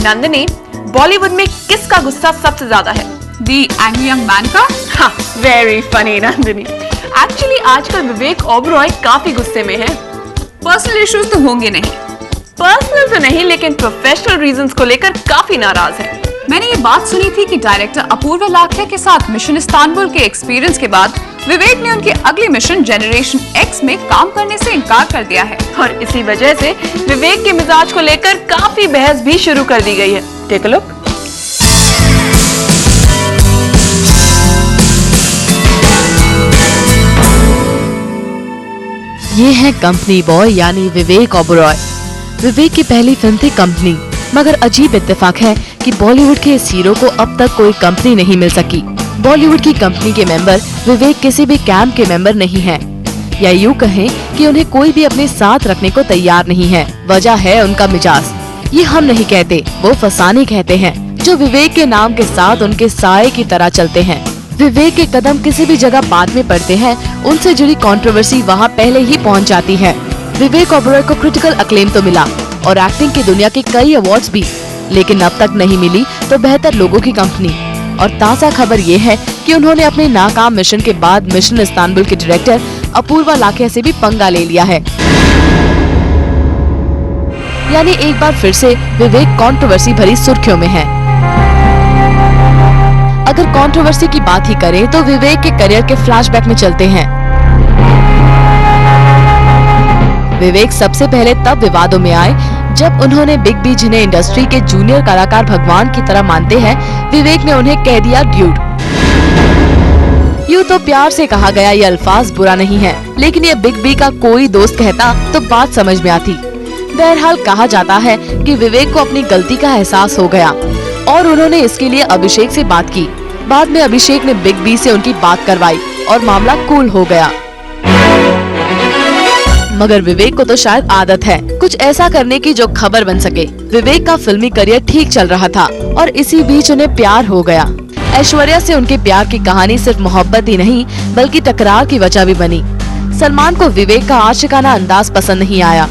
नंदिनी, बॉलीवुड में किसका गुस्सा सबसे ज्यादा है? दी एंग्री यंग मैन का? हाँ, वेरी फनी नंदिनी। एक्चुअली आजकल विवेक ओबरॉय काफी गुस्से में है। पर्सनल इश्यूज तो होंगे नहीं। पर्सनल तो नहीं, लेकिन प्रोफेशनल रीजंस को लेकर काफी नाराज है। मैंने ये बात सुनी थी कि डायरेक्टर अपूर्वा लाखिया के साथ मिशन इस्तांबुल के एक्सपीरियंस के बाद विवेक ने उनके अगले मिशन जनरेशन एक्स में काम करने से इनकार कर दिया है और इसी वजह से विवेक के मिजाज को लेकर काफी बहस भी शुरू कर दी गई है। Take a look. ये है कंपनी बॉय यानी विवेक ओबरॉय। विवेक की पहली फिल्म थी कंपनी, मगर अजीब इत्तेफाक है कि बॉलीवुड के इस हीरो को अब तक कोई कंपनी नहीं मिल सकी। बॉलीवुड की कंपनी के मेंबर विवेक किसी भी कैंप के मेंबर नहीं हैं, या यूँ कहें कि उन्हें कोई भी अपने साथ रखने को तैयार नहीं है। वजह है उनका मिजाज। ये हम नहीं कहते, वो फसाने कहते हैं, जो विवेक के नाम के साथ उनके साए की तरह चलते हैं। विवेक के कदम किसी भी जगह बाद में पड़ते हैं, उनसे जुड़ी कंट्रोवर्सी वहाँ पहले ही पहुँच जाती है। विवेक ओबरॉय को क्रिटिकल अक्लेम तो मिला और एक्टिंग की दुनिया के कई अवार्ड्स भी, लेकिन अब तक नहीं मिली तो बेहतर लोगों की कंपनी। और ताज़ा खबर ये है कि उन्होंने अपने नाकाम मिशन के बाद मिशन इस्तांबुल के डायरेक्टर अपूर्वा लाखिया से भी पंगा ले लिया है। यानी एक बार फिर से विवेक कंट्रोवर्सी भरी सुर्खियों में है। अगर कंट्रोवर्सी की बात ही करें तो विवेक के करियर के फ्लैशबैक में चलते हैं। विवेक सबसे पहले तब विवादों में आए जब उन्होंने बिग बी, जिन्हें इंडस्ट्री के जूनियर कलाकार भगवान की तरह मानते हैं, विवेक ने उन्हें कह दिया ड्यूड। यूँ तो प्यार से कहा गया ये अल्फाज बुरा नहीं है, लेकिन ये बिग बी का कोई दोस्त कहता तो बात समझ में आती। बहरहाल कहा जाता है कि विवेक को अपनी गलती का एहसास हो गया और उन्होंने इसके लिए अभिषेक से बात की। बाद में अभिषेक ने बिग बी से उनकी बात करवाई और मामला कूल हो गया। मगर विवेक को तो शायद आदत है कुछ ऐसा करने की जो खबर बन सके। विवेक का फिल्मी करियर ठीक चल रहा था और इसी बीच उन्हें प्यार हो गया। ऐश्वर्या से उनके प्यार की कहानी सिर्फ मोहब्बत ही नहीं बल्कि टकरार की वजह भी बनी। सलमान को विवेक का आशिकाना अंदाज पसंद नहीं आया।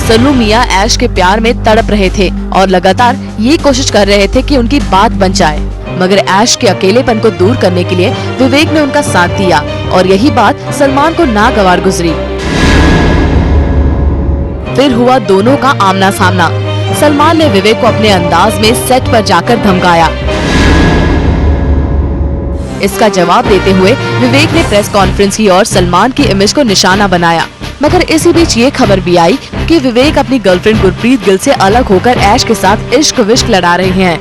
सल्लू मियां ऐश के प्यार में तड़प रहे थे और लगातार ये कोशिश कर रहे थे कि उनकी बात बन जाए, मगर ऐश के अकेलेपन को दूर करने के लिए विवेक ने उनका साथ दिया और यही बात सलमान को नागवार गुजरी। फिर हुआ दोनों का आमना सामना। सलमान ने विवेक को अपने अंदाज में सेट पर जाकर धमकाया। इसका जवाब देते हुए विवेक ने प्रेस कॉन्फ्रेंस की और सलमान की इमेज को निशाना बनाया। मगर इसी बीच ये खबर भी आई कि विवेक अपनी गर्लफ्रेंड गुरप्रीत गिल से अलग होकर ऐश के साथ इश्क विश्क लड़ा रहे हैं।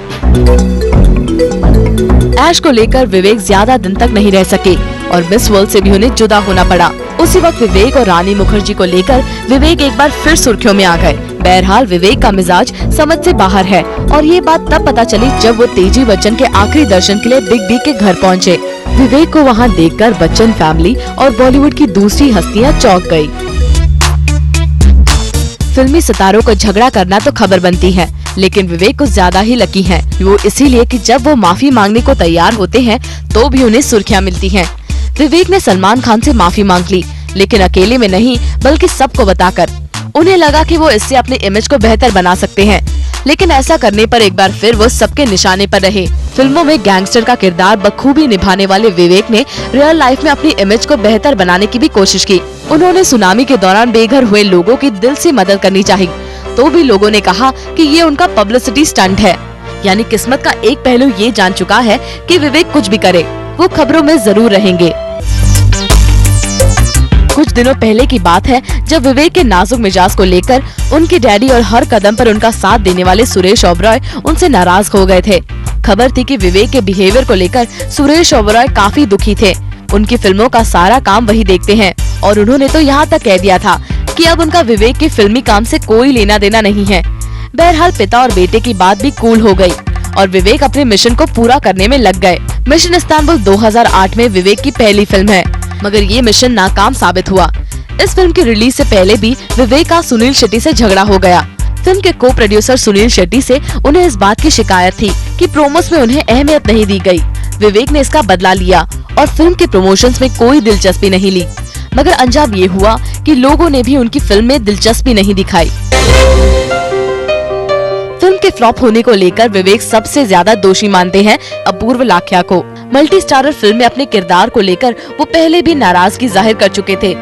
ऐश को लेकर विवेक ज्यादा दिन तक नहीं रह सके और मिस वर्ल्ड से भी उन्हें जुदा होना पड़ा। उसी वक्त विवेक और रानी मुखर्जी को लेकर विवेक एक बार फिर सुर्खियों में आ गए। बहरहाल विवेक का मिजाज समझ से बाहर है और ये बात तब पता चली जब वो तेजी बच्चन के आखिरी दर्शन के लिए बिग बी के घर पहुँचे। विवेक को वहाँ देखकर बच्चन फैमिली और बॉलीवुड की दूसरी हस्तियाँ चौंक गयी। फिल्मी सितारों को झगड़ा करना तो खबर बनती है, लेकिन विवेक कुछ ज्यादा ही लकी हैं। वो इसीलिए कि जब वो माफी मांगने को तैयार होते हैं तो भी उन्हें सुर्खियां मिलती हैं। विवेक ने सलमान खान से माफी मांग ली, लेकिन अकेले में नहीं बल्कि सबको बताकर। उन्हें लगा कि वो इससे अपनी इमेज को बेहतर बना सकते हैं, लेकिन ऐसा करने पर एक बार फिर वो सबके निशाने पर रहे। फिल्मों में गैंगस्टर का किरदार बखूबी निभाने वाले विवेक ने रियल लाइफ में अपनी इमेज को बेहतर बनाने की भी कोशिश की। उन्होंने सुनामी के दौरान बेघर हुए लोगों की दिल से मदद करनी चाहिए, तो भी लोगों ने कहा कि ये उनका पब्लिसिटी स्टंट है। यानी किस्मत का एक पहलू ये जान चुका है कि विवेक कुछ भी करे वो खबरों में जरूर रहेंगे। कुछ दिनों पहले की बात है जब विवेक के नाजुक मिजाज को लेकर उनके डैडी और हर कदम पर उनका साथ देने वाले सुरेश ओबरॉय उनसे नाराज हो गए थे। खबर थी कि विवेक के बिहेवियर को लेकर सुरेश ओबरॉय काफी दुखी थे। उनकी फिल्मों का सारा काम वही देखते हैं और उन्होंने तो यहाँ तक कह दिया था कि अब उनका विवेक के फिल्मी काम से कोई लेना देना नहीं है। बहरहाल पिता और बेटे की बात भी कूल हो गई और विवेक अपने मिशन को पूरा करने में लग गए। मिशन इस्तांबुल 2008 में विवेक की पहली फिल्म है, मगर ये मिशन नाकाम साबित हुआ। इस फिल्म की रिलीज से पहले भी विवेक का सुनील शेट्टी से झगड़ा हो गया। फिल्म के को प्रोड्यूसर सुनील शेट्टी से उन्हें इस बात की शिकायत थी कि प्रोमोस में उन्हें अहमियत नहीं दी गई। विवेक ने इसका बदला लिया और फिल्म के प्रमोशंस में कोई दिलचस्पी नहीं ली, मगर अंजाम ये हुआ कि लोगों ने भी उनकी फिल्म में दिलचस्पी नहीं दिखाई। फिल्म फ्लॉप होने को लेकर विवेक सबसे ज्यादा दोषी मानते हैं अपूर्व लाखिया को। मल्टी स्टारर फिल्म में अपने किरदार को लेकर वो पहले भी नाराजगी जाहिर कर चुके थे।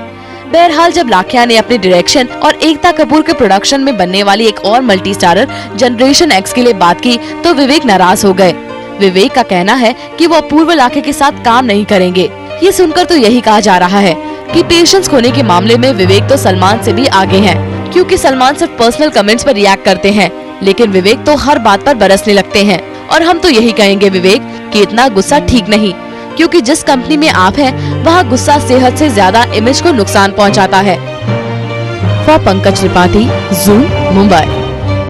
बहरहाल जब लाखिया ने अपने डायरेक्शन और एकता कपूर के प्रोडक्शन में बनने वाली एक और मल्टी स्टारर जनरेशन एक्स के लिए बात की तो विवेक नाराज हो गए। विवेक का कहना है कि वो अपूर्व लाखिया के साथ काम नहीं करेंगे। ये सुनकर तो यही कहा जा रहा है कि पेशेंस खोने के मामले में विवेक तो सलमान से भी आगे हैं, क्योंकि सलमान सिर्फ पर्सनल कमेंट्स पर रिएक्ट करते हैं, लेकिन विवेक तो हर बात पर बरसने लगते हैं। और हम तो यही कहेंगे विवेक कि इतना गुस्सा ठीक नहीं, क्योंकि जिस कंपनी में आप हैं वहाँ गुस्सा सेहत से ज्यादा इमेज को नुकसान पहुँचाता है। For Pankaj Tripathi, zoom, Mumbai.